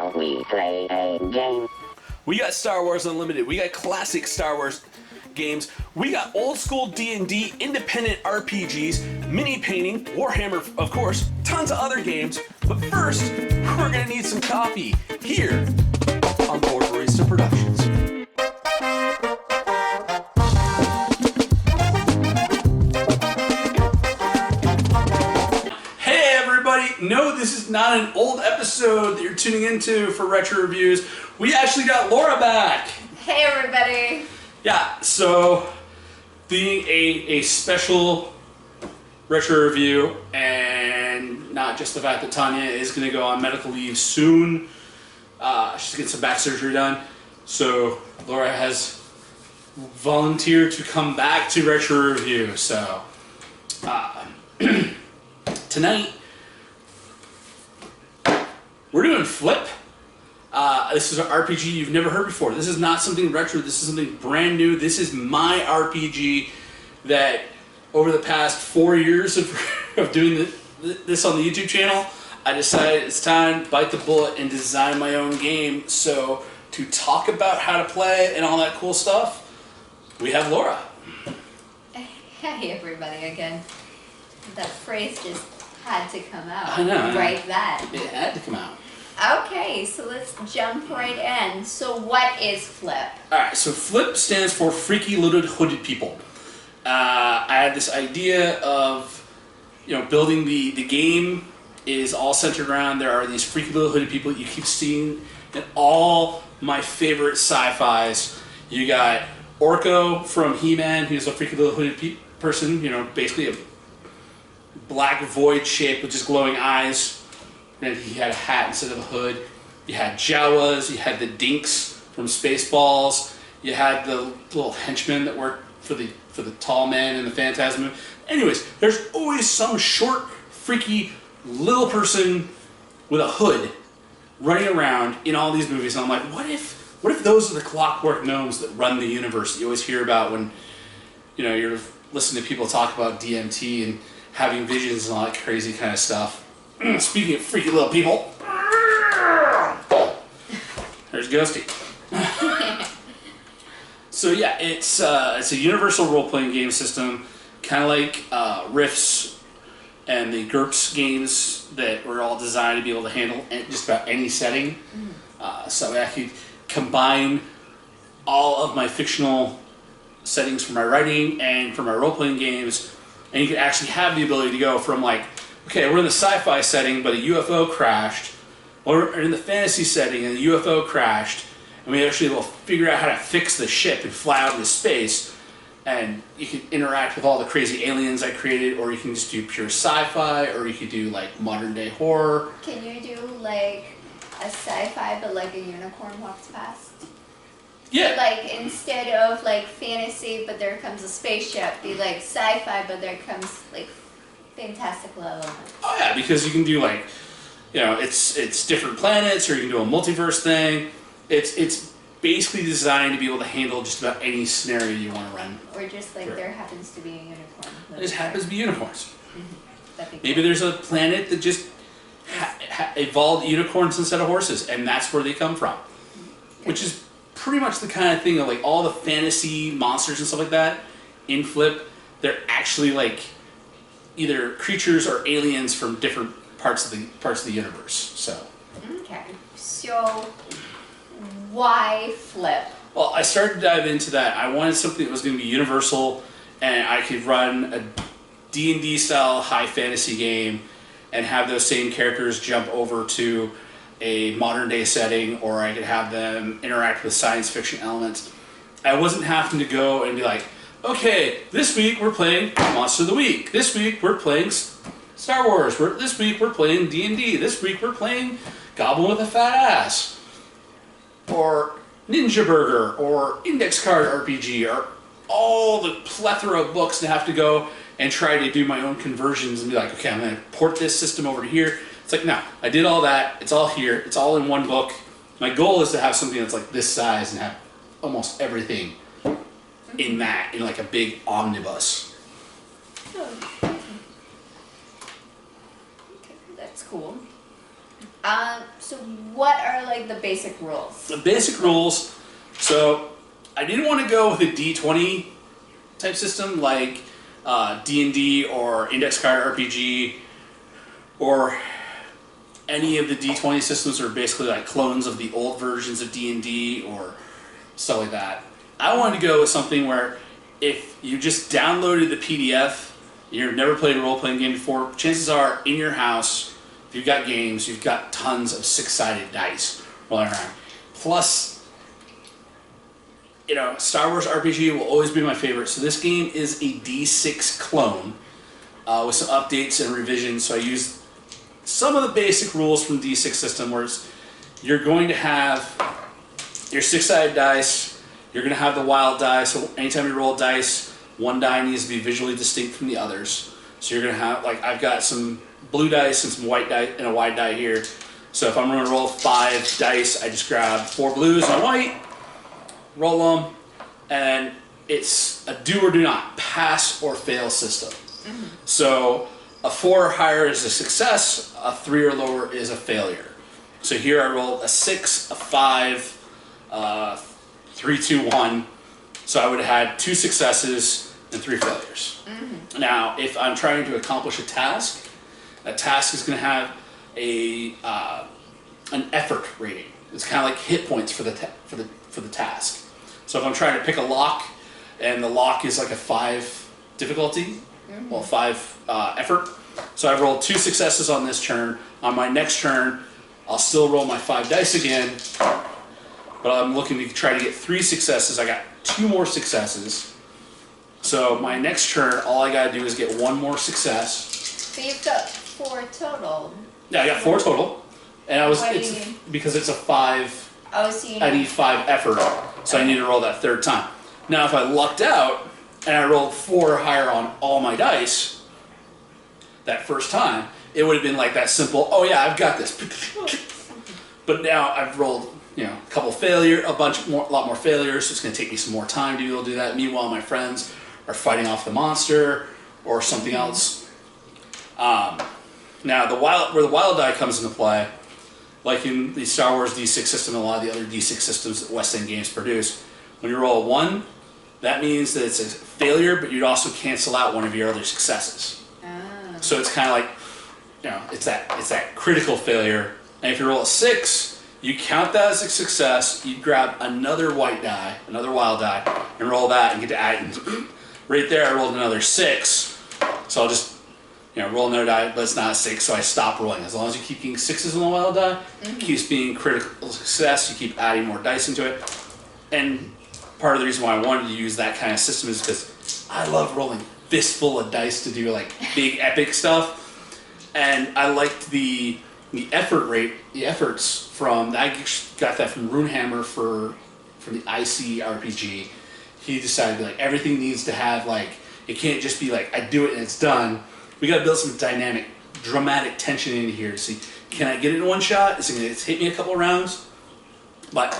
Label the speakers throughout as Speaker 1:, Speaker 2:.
Speaker 1: Now we play a game.
Speaker 2: We got Star Wars Unlimited. We got classic Star Wars games. We got old school D&D, independent RPGs, mini painting, Warhammer, of course, tons of other games. But first, we're gonna need some coffee here on Board Barista Productions. Hey everybody! No, this is not an old episode that you're tuning into for Retro Reviews. We actually got Laura back.
Speaker 3: Hey everybody!
Speaker 2: Yeah, so being a special retro review, and not just the fact that Tanya is going to go on medical leave soon. She's getting some back surgery done. So Laura has volunteered to come back to retro review. So tonight we're doing Flip. This is an RPG you've never heard before. This is not something retro. This is something brand new. This is my RPG that over the past 4 years of doing this on the YouTube channel, I decided it's time to bite the bullet and design my own game. So to talk about how to play and all that cool stuff, we have Laura.
Speaker 3: Hey everybody again. That phrase just had to come out.
Speaker 2: I know.
Speaker 3: Right that.
Speaker 2: It had to come out.
Speaker 3: Okay, so let's jump right in. So what is Flip?
Speaker 2: Alright, so FLIP stands for Freaky Loaded Hooded People. I had this idea of, building the game is all centered around there are these freaky little hooded people you keep seeing in all my favorite sci-fis. You got Orko from He-Man, who's a freaky little hooded person, basically a black void shape with just glowing eyes. And he had a hat instead of a hood. You had Jawas, you had the Dinks from Spaceballs, you had the little henchmen that worked for the tall man in the Phantasm. Anyways, there's always some short, freaky little person with a hood running around in all these movies. And I'm like, what if those are the clockwork gnomes that run the universe that you always hear about when you're listening to people talk about DMT and having visions and all that crazy kind of stuff. Speaking of freaky little people, there's Ghosty. So yeah, it's a universal role-playing game system, kind of like Rift's and the GURPS games that were all designed to be able to handle just about any setting. So I could combine all of my fictional settings for my writing and for my role-playing games, and you could actually have the ability to go from like, okay, we're in the sci-fi setting, but a UFO crashed, or we're in the fantasy setting and a UFO crashed, and we actually will figure out how to fix the ship and fly out into space, and you can interact with all the crazy aliens I created, or you can just do pure sci-fi, or you could do like modern day horror.
Speaker 3: Can you do like a sci-fi but like a unicorn walks past?
Speaker 2: Yeah.
Speaker 3: Like instead of like fantasy but there comes a spaceship, be like sci-fi but there comes like fantastical element.
Speaker 2: Oh yeah, because you can do like, it's different planets, or you can do a multiverse thing. It's basically designed to be able to handle just about any scenario you want to run.
Speaker 3: Or just like there happens to be a unicorn.
Speaker 2: It just happens to be unicorns.
Speaker 3: Mm-hmm.
Speaker 2: Maybe there's a planet that just evolved unicorns instead of horses, and that's where they come from. Which is pretty much the kind of thing of like all the fantasy monsters and stuff like that in Flip. They're actually like either creatures or aliens from different parts of the universe. So.
Speaker 3: Okay. So why Flip?
Speaker 2: Well, I started to dive into that. I wanted something that was going to be universal, and I could run a D&D style high fantasy game and have those same characters jump over to a modern day setting, or I could have them interact with science fiction elements. I wasn't having to go and be like, okay, this week we're playing Monster of the Week. This week we're playing Star Wars. This week we're playing D&D. This week we're playing Goblin with a Fat Ass. Or Ninja Burger. Or Index Card RPG. Or all the plethora of books to have to go and try to do my own conversions and be like, okay, I'm going to port this system over to here. It's like, no, I did all that. It's all here. It's all in one book. My goal is to have something that's like this size and have almost everything in like a big omnibus.
Speaker 3: Oh. Okay, that's cool. So what are like the basic rules?
Speaker 2: The basic rules. So I didn't want to go with a D20 type system like D&D or Index Card RPG or any of the D20 systems are basically like clones of the old versions of D&D or stuff like that. I wanted to go with something where if you just downloaded the PDF, you've never played a role-playing game before, chances are in your house, if you've got games, you've got tons of six-sided dice rolling around. Plus, you know, Star Wars RPG will always be my favorite. So this game is a D6 clone with some updates and revisions. So I used some of the basic rules from the D6 system, where you're going to have your six-sided dice, you're going to have the wild die, so anytime you roll dice, one die needs to be visually distinct from the others. So you're going to have, like, I've got some blue dice and some white die and a white die here. So if I'm going to roll 5 dice, I just grab 4 blues and a white, roll them, and it's a do or do not, pass or fail system. Mm-hmm. So a 4 or higher is a success, a 3 or lower is a failure. So here I rolled a 6, a 5, 3, 2, 1. So I would have had 2 successes and 3 failures. Mm-hmm. Now, if I'm trying to accomplish a task is going to have an effort rating. It's kind of like hit points for the task. So if I'm trying to pick a lock, and the lock is like a 5 difficulty, mm-hmm. well, 5 effort. So I've rolled 2 successes on this turn. On my next turn, I'll still roll my 5 dice again, but I'm looking to try to get 3 successes. I got 2 more successes. So my next turn, all I gotta do is get 1 more success.
Speaker 3: So you've got 4 total.
Speaker 2: Yeah, I got 4 total. And because it's a 5.
Speaker 3: Oh, so
Speaker 2: I need 5 effort, so I need to roll that 3rd time. Now, if I lucked out and I rolled 4 or higher on all my dice that first time, it would have been like that simple. Oh yeah, I've got this. But now I've rolled, you know, a couple a lot more failures. So it's going to take me some more time to be able to do that. Meanwhile, my friends are fighting off the monster or something else. Now, where the wild die comes into play, like in the Star Wars D6 system and a lot of the other D6 systems that West End Games produce, when you roll a 1, that means that it's a failure, but you'd also cancel out one of your other successes. Oh. So it's kind of like, you know, it's that critical failure. And if you roll a 6, you count that as a success, you grab another white die, another wild die, and roll that and get to add it. Right there, I rolled another 6, so I'll just, you know, roll another die, but it's not a 6, so I stop rolling. As long as you keep getting 6s on the wild die, mm-hmm. it keeps being critical success, you keep adding more dice into it. And part of the reason why I wanted to use that kind of system is because I love rolling fistful of dice to do like big epic stuff. And I liked the effort rate, the efforts from, I got that from Runehammer from the IC RPG. He decided to be like, everything needs to have like, it can't just be like, I do it and it's done. We got to build some dynamic, dramatic tension in here to see, can I get it in one shot? Is it going to hit me a couple of rounds? But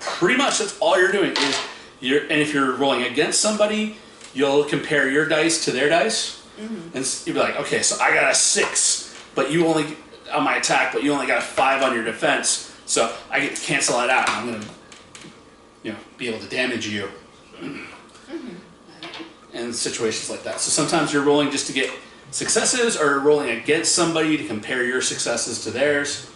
Speaker 2: pretty much that's all you're doing is, and if you're rolling against somebody, you'll compare your dice to their dice. Mm-hmm. And you'll be like, okay, so I got a 6, but you only, on my attack, but you only got a 5 on your defense. So I get to cancel that out. I'm going to, you know, be able to damage you. Mm-hmm. And situations like that. So sometimes you're rolling just to get successes, or rolling against somebody to compare your successes to theirs.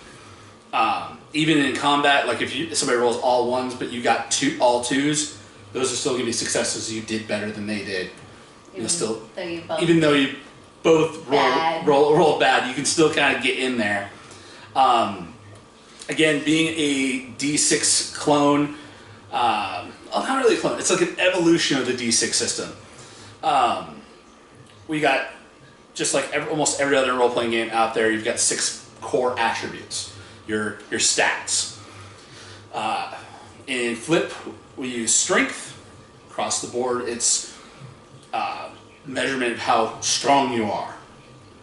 Speaker 2: Even in combat, like if somebody rolls all 1s but you got all 2s, those are still going to be successes. You did better than they did. Even though you both roll bad, you can still kind of get in there. Again, being a D6 clone, not really a clone. It's like an evolution of the D6 system. We got, just like almost every other role-playing game out there, you've got 6 core attributes. Your stats. In Flip, we use strength. Across the board, it's measurement of how strong you are.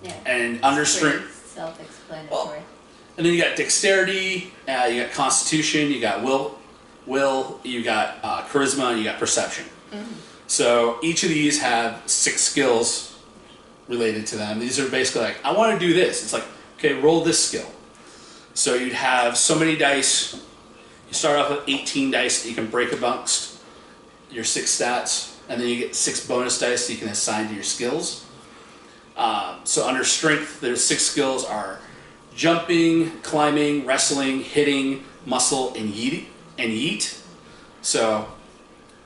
Speaker 2: Yeah. And under strength,
Speaker 3: self-explanatory.
Speaker 2: Well, and then you got dexterity, you got constitution, you got will, you got charisma, and you got perception. Mm-hmm. So each of these have 6 skills related to them. These are basically like, I want to do this. It's like, okay, roll this skill. So you'd have so many dice. You start off with 18 dice that you can break amongst your 6 stats, and then you get 6 bonus dice that you can assign to your skills. So under strength, there's 6 skills are jumping, climbing, wrestling, hitting, muscle, and yeet. So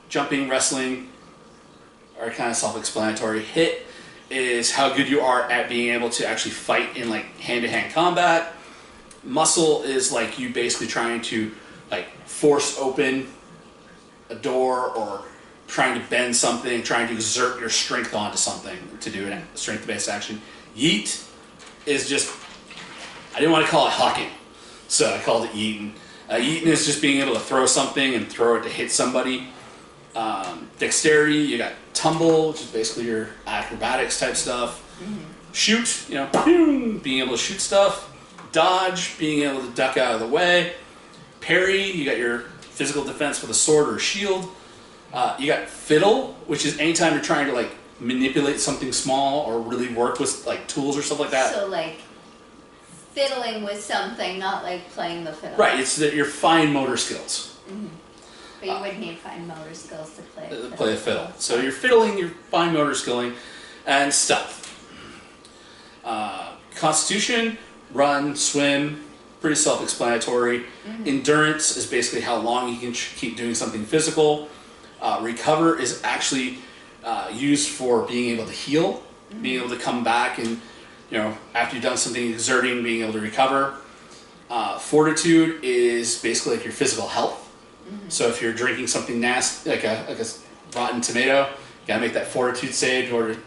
Speaker 2: jumping, wrestling are kind of self-explanatory. Hit is how good you are at being able to actually fight in like hand-to-hand combat. Muscle is like you basically trying to like force open a door or trying to bend something, trying to exert your strength onto something to do a strength-based action. Yeet is just, I didn't want to call it hucking, so I called it yeeting. Yeeting is just being able to throw something and throw it to hit somebody. Dexterity, you got tumble, which is basically your acrobatics type stuff. Shoot, being able to shoot stuff. Dodge, being able to duck out of the way. Parry, you got your physical defense with a sword or a shield. You got fiddle, which is anytime you're trying to like manipulate something small or really work with like tools or stuff like that.
Speaker 3: So like fiddling with something, not like playing the fiddle.
Speaker 2: Right, it's your fine motor skills.
Speaker 3: But you would need fine motor skills to play
Speaker 2: Play a fiddle. So you're fiddling, your fine motor skilling, and stealth. Constitution, run, swim, pretty self-explanatory. Endurance is basically how long you can keep doing something physical. Recover is actually used for being able to heal, being able to come back and, after you've done something exerting, being able to recover. Fortitude is basically like your physical health. So if you're drinking something nasty, like a rotten tomato, you gotta make that fortitude save in order to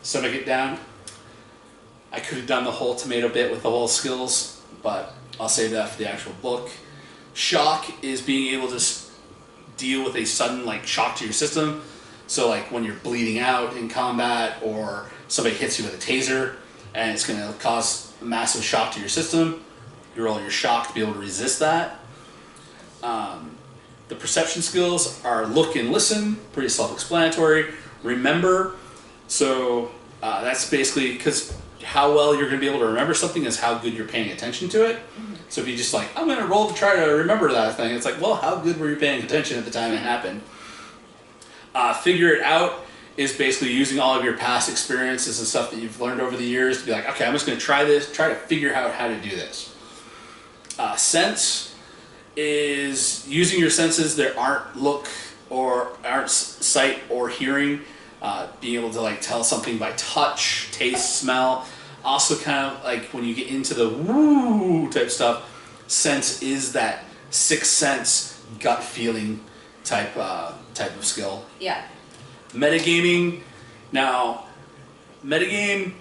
Speaker 2: stomach it down. I could have done the whole tomato bit with the whole skills, but I'll save that for the actual book. Shock is being able to deal with a sudden like shock to your system. So like when you're bleeding out in combat or somebody hits you with a taser and it's going to cause a massive shock to your system, you roll your shock to be able to resist that. The perception skills are look and listen, pretty self-explanatory. Remember, so that's basically because how well you're going to be able to remember something is how good you're paying attention to it. So if you just like, I'm going to roll to try to remember that thing, it's like, well, how good were you paying attention at the time it happened? Figure it out is basically using all of your past experiences and stuff that you've learned over the years to be like, okay, I'm just going to try this, try to figure out how to do this. Sense is using your senses that aren't sight or hearing, being able to like tell something by touch, taste, smell. Also kind of like when you get into the woo type stuff, sense is that sixth sense gut feeling type of skill.
Speaker 3: Yeah.
Speaker 2: Metagaming. Now, metagame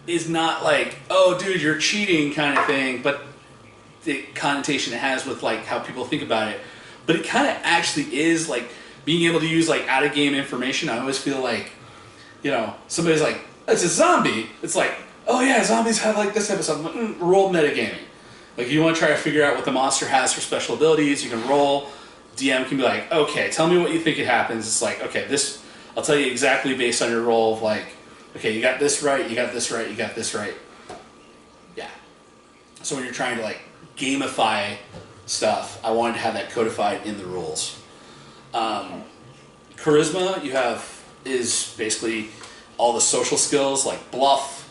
Speaker 2: is not like, oh dude, you're cheating kind of thing, but the connotation it has with like how people think about it. But it kind of actually is like being able to use like out of game information. I always feel like, somebody's like, it's a zombie. It's like, oh yeah, zombies have like this type of stuff. Roll metagaming. Like you want to try to figure out what the monster has for special abilities, you can roll. DM can be like, okay, tell me what you think it happens. It's like, okay, this, I'll tell you exactly based on your roll of like, okay, you got this right, you got this right, you got this right. Yeah. So when you're trying to like gamify stuff, I wanted to have that codified in the rules. Charisma is basically all the social skills like bluff,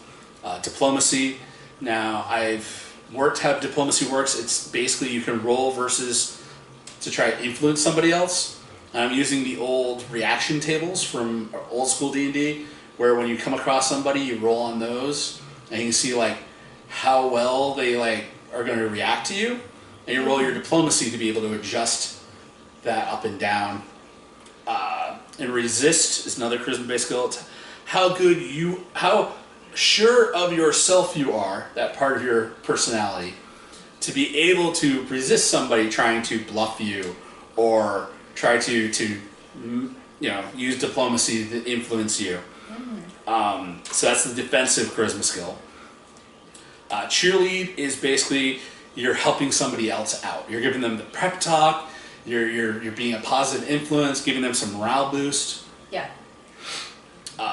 Speaker 2: diplomacy. Now I've worked how diplomacy works. It's basically you can roll versus to try to influence somebody else. I'm using the old reaction tables from old school D&D where when you come across somebody you roll on those and you can see like how well they like are going to react to you, and you roll your diplomacy to be able to adjust that up and down. And resist is another charisma-based skill. It's how sure of yourself you are, that part of your personality, to be able to resist somebody trying to bluff you or try to use diplomacy to influence you. So that's the defensive charisma skill. Cheerlead is basically you're helping somebody else out. You're giving them the pep talk. You're being a positive influence, giving them some morale boost.
Speaker 3: Yeah.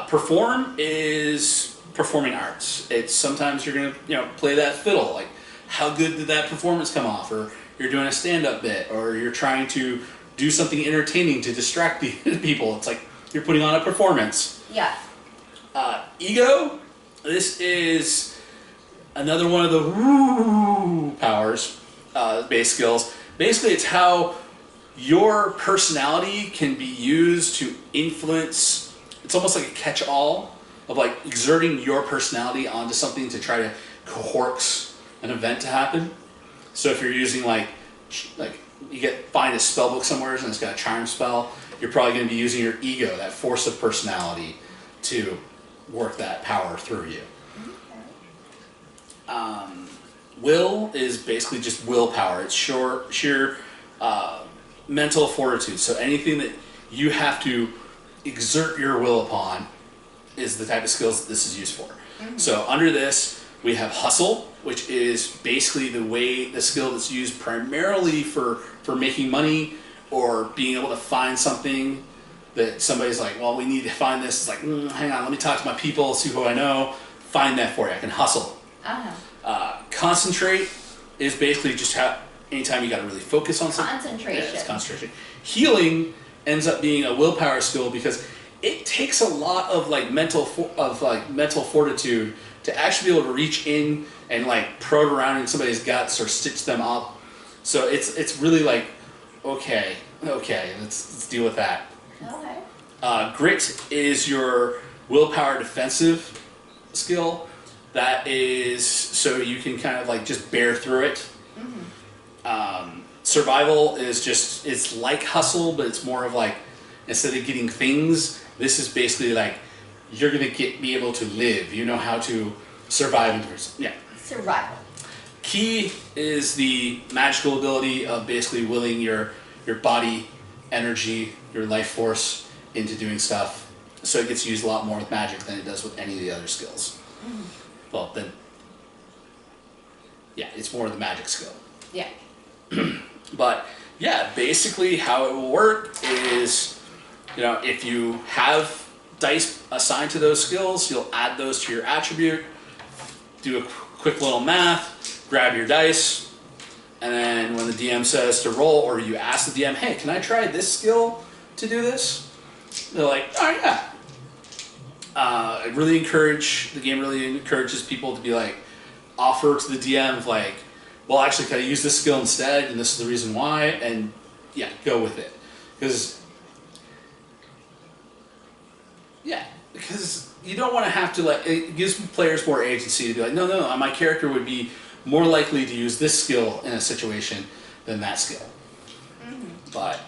Speaker 2: Perform is performing arts. It's sometimes you're gonna play that fiddle. Like how good did that performance come off, or you're doing a stand-up bit, or you're trying to do something entertaining to distract the people. It's like you're putting on a performance.
Speaker 3: Yeah.
Speaker 2: Ego, this is another one of the woo powers, base skills. Basically, it's how your personality can be used to influence. It's almost like a catch-all of like exerting your personality onto something to try to coax an event to happen. So if you're using like you find a spell book somewhere and it's got a charm spell, you're probably going to be using your ego, that force of personality, to work that power through you.
Speaker 3: Okay.
Speaker 2: Will is basically just willpower. It's sheer mental fortitude. So anything that you have to exert your will upon is the type of skills that this is used for. Mm-hmm. So under this, we have hustle, which is basically the skill that's used primarily for making money or being able to find something that somebody's like, well, we need to find this. It's like, hang on, let me talk to my people, see who I know, find that for you. I can hustle. Concentrate is basically just anytime you got to really focus on something.
Speaker 3: Concentration.
Speaker 2: Yeah, it's concentration. Healing ends up being a willpower skill because it takes a lot of mental fortitude to actually be able to reach in and probe around in somebody's guts or stitch them up. So it's really like, okay, let's deal with that.
Speaker 3: Okay.
Speaker 2: Grit is your willpower defensive skill. That is so you can kind of just bear through it. Mm-hmm. Survival is it's like hustle, but it's more of instead of getting things, this is basically you're gonna be able to live. You know how to survive.
Speaker 3: Survival.
Speaker 2: Ki is the magical ability of basically willing your body energy, your life force into doing stuff. So it gets used a lot more with magic than it does with any of the other skills. Mm. Well, then, it's more of the magic skill.
Speaker 3: Yeah.
Speaker 2: But basically how it will work is, if you have dice assigned to those skills, you'll add those to your attribute, do a quick little math, grab your dice, and then when the DM says to roll, or you ask the DM, hey, can I try this skill to do this? They're like, oh yeah. The game really encourages people to be offer to the DM well, actually, can I use this skill instead, and this is the reason why, and go with it. Because you don't want to have to it gives players more agency to be no, my character would be more likely to use this skill in a situation than that skill. Mm-hmm. But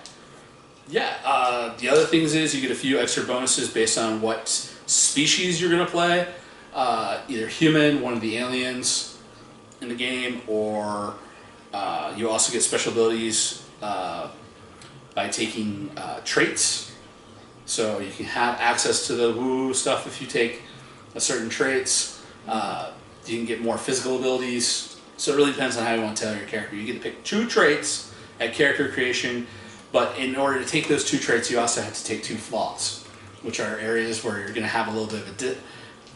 Speaker 2: the other things is you get a few extra bonuses based on what species you're going to play, either human, one of the aliens in the game, or you also get special abilities by taking traits. So you can have access to the woo stuff if you take a certain traits. You can get more physical abilities. So it really depends on how you want to tell your character. You get to pick 2 traits at character creation, but in order to take those 2 traits, you also have to take 2 flaws, which are areas where you're going to have a little bit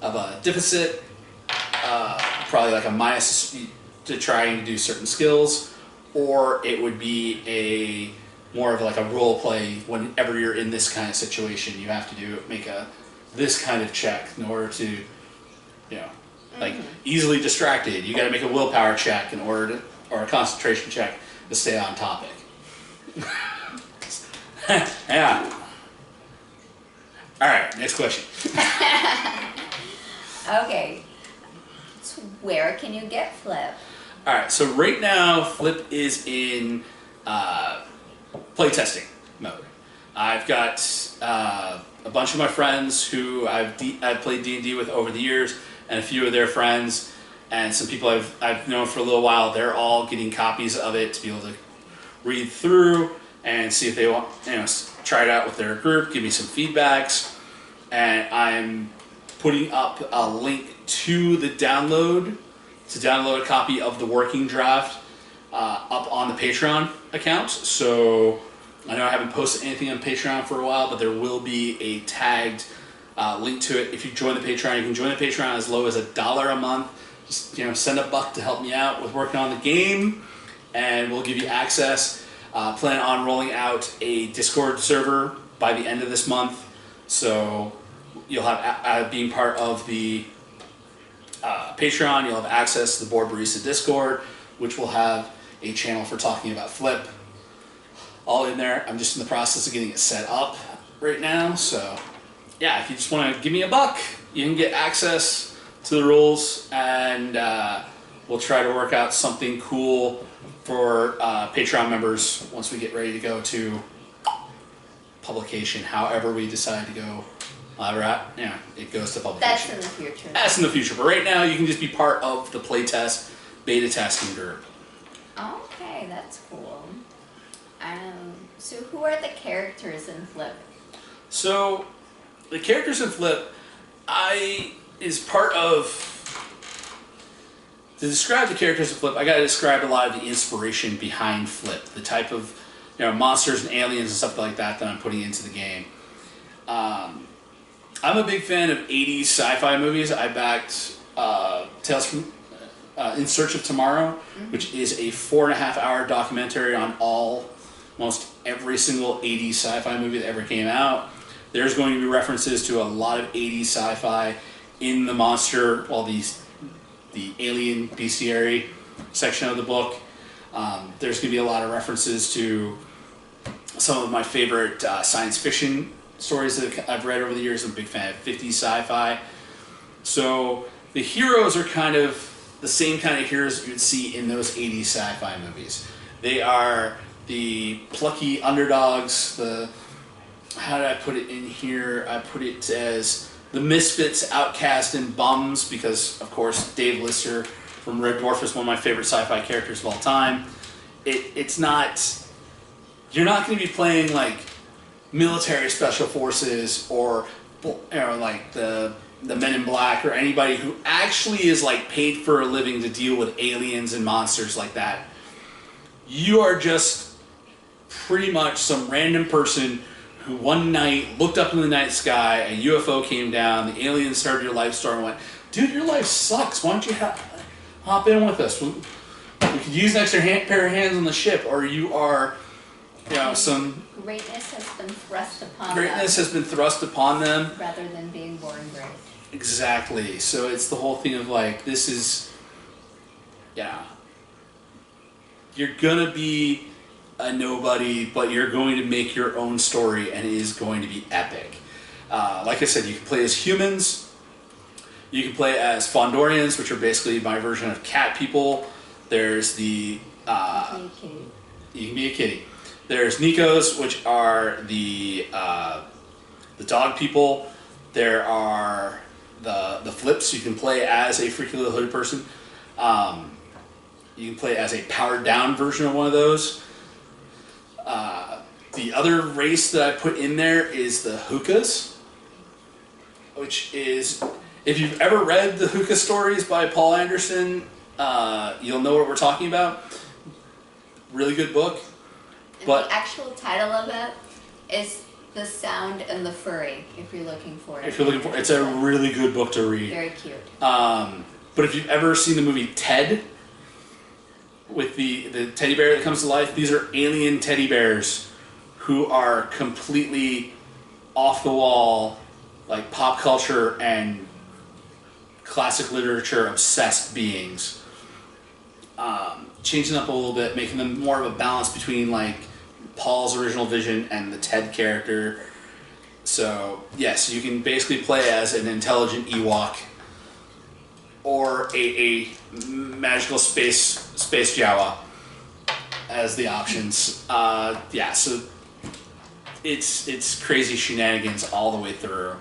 Speaker 2: of a deficit, probably a minus to trying to do certain skills, or it would be more of a role play. Whenever you're in this kind of situation, you have to make this kind of check in order to, easily distracted. You got to make a willpower check in order to, or a concentration check to stay on topic. Yeah. All right, next question.
Speaker 3: Okay. So where can you get Flip?
Speaker 2: All right, so right now Flip is in playtesting mode. I've got a bunch of my friends who I've played D&D with over the years, and a few of their friends, and some people I've known for a little while. They're all getting copies of it to be able to read through and see if they want, try it out with their group, give me some feedbacks, and I'm putting up a link to the download, to download a copy of the working draft up on the Patreon account. So I know I haven't posted anything on Patreon for a while, but there will be a tagged link to it. If you join the Patreon, you can join the Patreon as low as $1 a month just send $1 to help me out with working on the game, and we'll give you access. Plan on rolling out a Discord server by the end of this month, so you'll have being part of the Patreon. You'll have access to the Board Barista Discord, which will have a channel for talking about Flip. All in there. I'm just in the process of getting it set up right now, so yeah, if you just want to give me $1, you can get access to the rules, and we'll try to work out something cool for Patreon members once we get ready to go to publication, however we decide to go. It goes to publication.
Speaker 3: That's in the future.
Speaker 2: That's in the future, but right now you can just be part of the playtest beta testing group.
Speaker 3: Okay, that's cool. So who are the characters in Flip?
Speaker 2: So the characters in Flip, is part of. To describe the characters in Flip, I got to describe a lot of the inspiration behind Flip, the type of monsters and aliens and stuff like that I'm putting into the game. I'm a big fan of 80s sci-fi movies. I backed Tales from In Search of Tomorrow, which is a 4.5-hour documentary on almost every single 80s sci-fi movie that ever came out. There's going to be references to a lot of 80s sci-fi in the monster, the alien bestiary section of the book. There's going to be a lot of references to some of my favorite science fiction stories that I've read over the years. I'm a big fan of 50s sci-fi. So the heroes are kind of the same kind of heroes you'd see in those 80s sci-fi movies. They are the plucky underdogs, how did I put it in here? I put it as the misfits, outcast, and bums, because, of course, Dave Lister from Red Dwarf is one of my favorite sci-fi characters of all time. It's not... You're not going to be playing, like, military special forces or, like, the Men in Black or anybody who actually is, like, paid for a living to deal with aliens and monsters like that. You are just pretty much some random person who one night looked up in the night sky, a UFO came down, the aliens started your life story and went, dude, your life sucks, why don't you hop in with us? We could use an extra pair of hands on the ship, or you are, some...
Speaker 3: Greatness has been thrust upon them.
Speaker 2: Greatness has been thrust upon them.
Speaker 3: Rather than being born great.
Speaker 2: Exactly. So it's the whole thing of, like, this is... You're gonna be a nobody, but you're going to make your own story, and it is going to be epic. Like I said, you can play as humans, you can play as Fondorians, which are basically my version of cat people. There's the... you can be a kitty. There's Nikos, which are the dog people. There are the flips. You can play as a freaky little hooded person. You can play as a powered down version of one of those. The other race that I put in there is the Hookahs, which is, if you've ever read the Hookah stories by Paul Anderson, you'll know what we're talking about. Really good book. But
Speaker 3: the actual title of it is The Sound and the Furry, if you're looking for it.
Speaker 2: It's a really good book to read.
Speaker 3: Very cute.
Speaker 2: But if you've ever seen the movie Ted, with the teddy bear that comes to life, these are alien teddy bears who are completely off the wall, like pop culture and classic literature obsessed beings. Changing up a little bit, making them more of a balance between like Paul's original vision and the Ted character. So yes, you can basically play as an intelligent Ewok or a magical space Jawa as the options. So it's crazy shenanigans all the way through.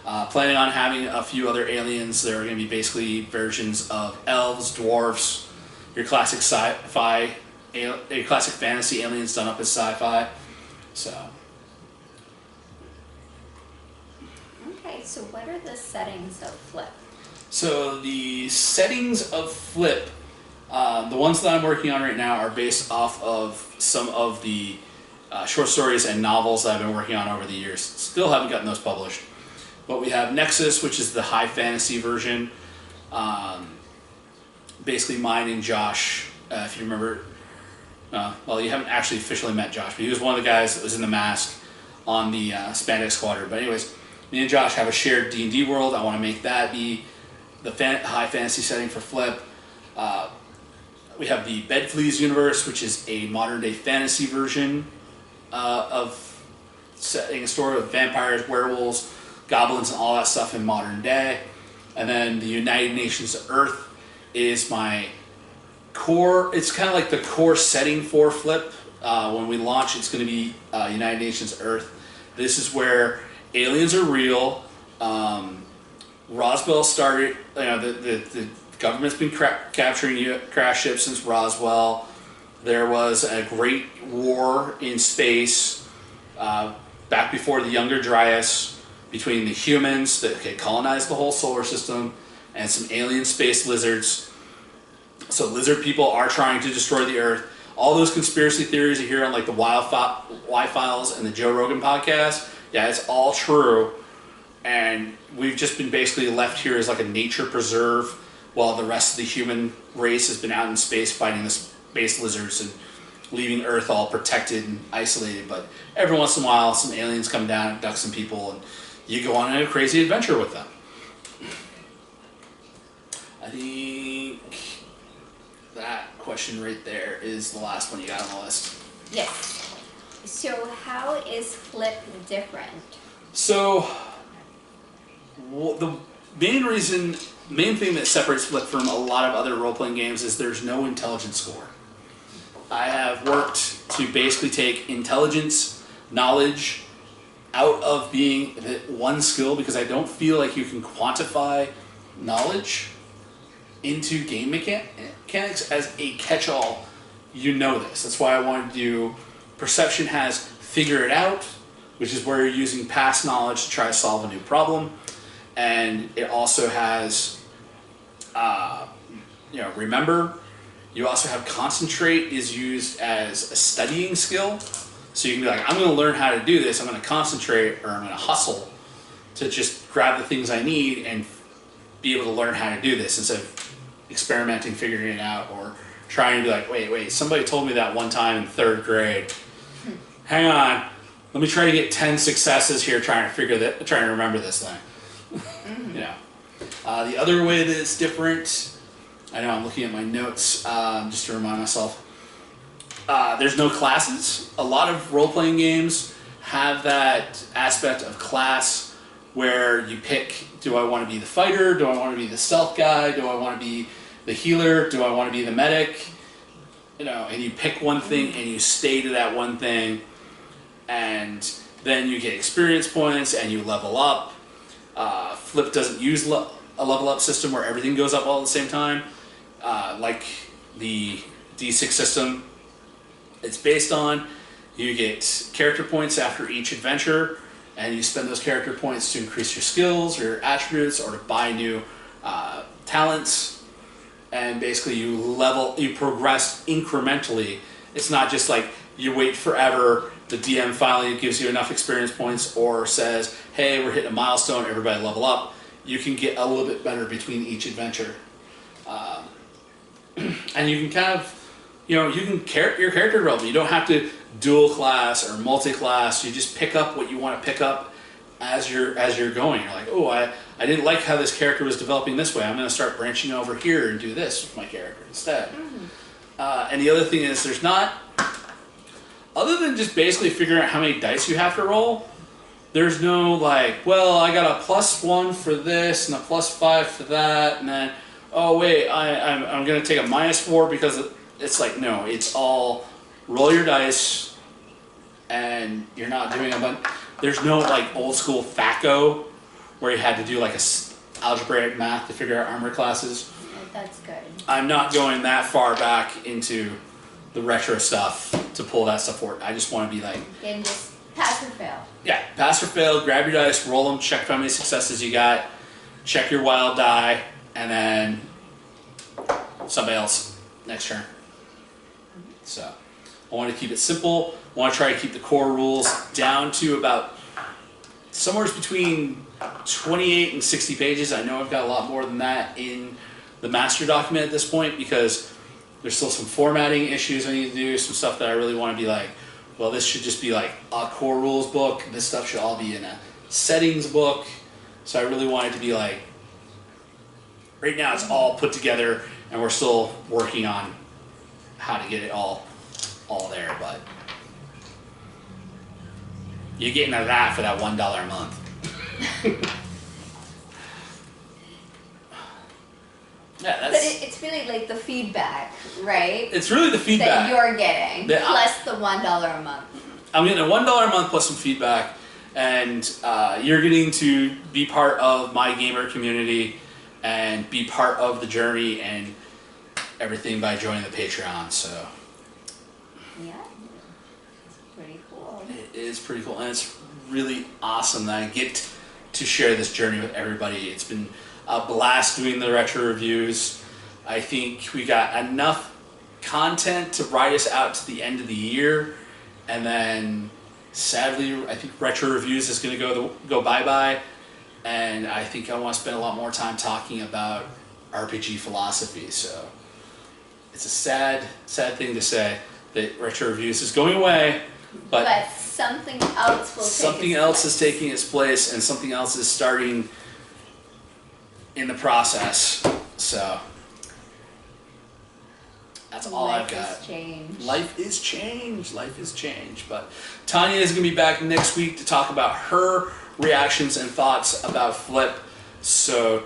Speaker 2: Planning on having a few other aliens. There are going to be basically versions of elves, dwarfs, your classic sci-fi, your classic fantasy aliens done up as sci-fi. So.
Speaker 3: Okay, so what are the settings of Flip?
Speaker 2: So the settings of Flip, the ones that I'm working on right now are based off of some of the short stories and novels that I've been working on over the years. Still haven't gotten those published. But we have Nexus, which is the high fantasy version. basically mine and Josh, if you remember. Well, you haven't actually officially met Josh, but he was one of the guys that was in the mask on the Spandex Squadron. But anyways, me and Josh have a shared D&D world. I want to make that be the high fantasy setting for Flip. We have the Bedfleas universe, which is a modern-day fantasy version of setting a story with vampires, werewolves, goblins, and all that stuff in modern day. And then the United Nations Earth is my core. It's kind of like the core setting for Flip. When we launch, it's going to be United Nations Earth. This is where aliens are real. Roswell started. The government's been capturing crash ships since Roswell. There was a great war in space back before the Younger Dryas between the humans that had colonized the whole solar system and some alien space lizards. So lizard people are trying to destroy the Earth. All those conspiracy theories you hear on like the Y-Files and the Joe Rogan podcast, yeah, it's all true. And we've just been basically left here as like a nature preserve while the rest of the human race has been out in space fighting the space lizards and leaving Earth all protected and isolated. But every once in a while, some aliens come down and abduct some people, and you go on a crazy adventure with them. I think that question right there is the last one you got on the list.
Speaker 3: Yes. So how is Flip different?
Speaker 2: So the main thing that separates Flip from a lot of other role-playing games is there's no intelligence score. I have worked to basically take intelligence, knowledge, out of being one skill because I don't feel like you can quantify knowledge into game mechanics as a catch-all. You know this. That's why I wanted to do Perception has Figure It Out, which is where you're using past knowledge to try to solve a new problem. And it also has, Remember. You also have Concentrate is used as a studying skill. So you can be like, I'm going to learn how to do this. I'm going to concentrate or I'm going to hustle to just grab the things I need and be able to learn how to do this instead of experimenting, figuring it out, or trying to be like, wait, somebody told me that one time in 3rd grade. Hang on. Let me try to get 10 successes here trying to remember this thing. Mm-hmm. The other way that it's different, I know I'm looking at my notes just to remind myself. There's no classes. A lot of role-playing games have that aspect of class where you pick, do I want to be the fighter? Do I want to be the stealth guy? Do I want to be the healer? Do I want to be the medic? And you pick one thing and you stay to that one thing, and then you get experience points and you level up. Flip doesn't use a level up system where everything goes up all at the same time. Like the D6 system, it's based on, you get character points after each adventure, and you spend those character points to increase your skills or your attributes or to buy new talents. And basically you progress incrementally. It's not just like you wait forever, the DM finally gives you enough experience points or says, hey, we're hitting a milestone, everybody level up. You can get a little bit better between each adventure. And you can kind of, you can your character development. You don't have to dual class or multi-class. You just pick up what you want to pick up as you're going. You're like, oh, I didn't like how this character was developing this way. I'm going to start branching over here and do this with my character instead. Mm-hmm. And the other thing is there's not, other than just basically figuring out how many dice you have to roll, there's no like, well, I got a +1 for this and a +5 for that, and then, oh wait, I'm going to take a -4 because it's like, no, it's all roll your dice and you're not doing a bunch. There's no like old school FACO where you had to do like algebraic math to figure out armor classes.
Speaker 3: That's good.
Speaker 2: I'm not going that far back into the retro stuff to pull that stuff forward. I just want to be like...
Speaker 3: And just pass or fail.
Speaker 2: Yeah, pass or fail, grab your dice, roll them, check how many successes you got, check your wild die, and then somebody else next turn. So I want to keep it simple. I want to try to keep the core rules down to about somewhere between 28 and 60 pages. I know I've got a lot more than that in the master document at this point because there's still some formatting issues I need to do, some stuff that I really want to be like, well, this should just be like a core rules book. This stuff should all be in a settings book. So I really want it to be like, right now it's all put together and we're still working on how to get it all there, but you're getting that for that $1 a month. Yeah,
Speaker 3: but it's really like the feedback, right?
Speaker 2: It's really the feedback
Speaker 3: that you're getting, plus the $1 a month.
Speaker 2: I'm getting a $1 a month plus some feedback, and you're getting to be part of my gamer community and be part of the journey and everything by joining the Patreon. So
Speaker 3: yeah, it's pretty cool.
Speaker 2: It is pretty cool, and it's really awesome that I get to share this journey with everybody. It's been a blast doing the retro reviews. I think we got enough content to ride us out to the end of the year, and then sadly I think retro reviews is going to go bye-bye, and I think I want to spend a lot more time talking about RPG philosophy. So it's a sad thing to say that retro reviews is going away, but
Speaker 3: something else will
Speaker 2: something else is taking its place, and something else is starting in the process. So that's all I've got. Life is change. Life is change. But Tanya is going to be back next week to talk about her reactions and thoughts about Flip. So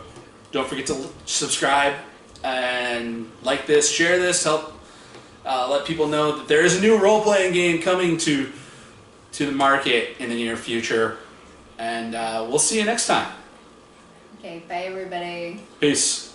Speaker 2: don't forget to subscribe and like this, share this, help let people know that there is a new role-playing game coming to the market in the near future. And we'll see you next time.
Speaker 3: Okay, bye everybody.
Speaker 2: Peace.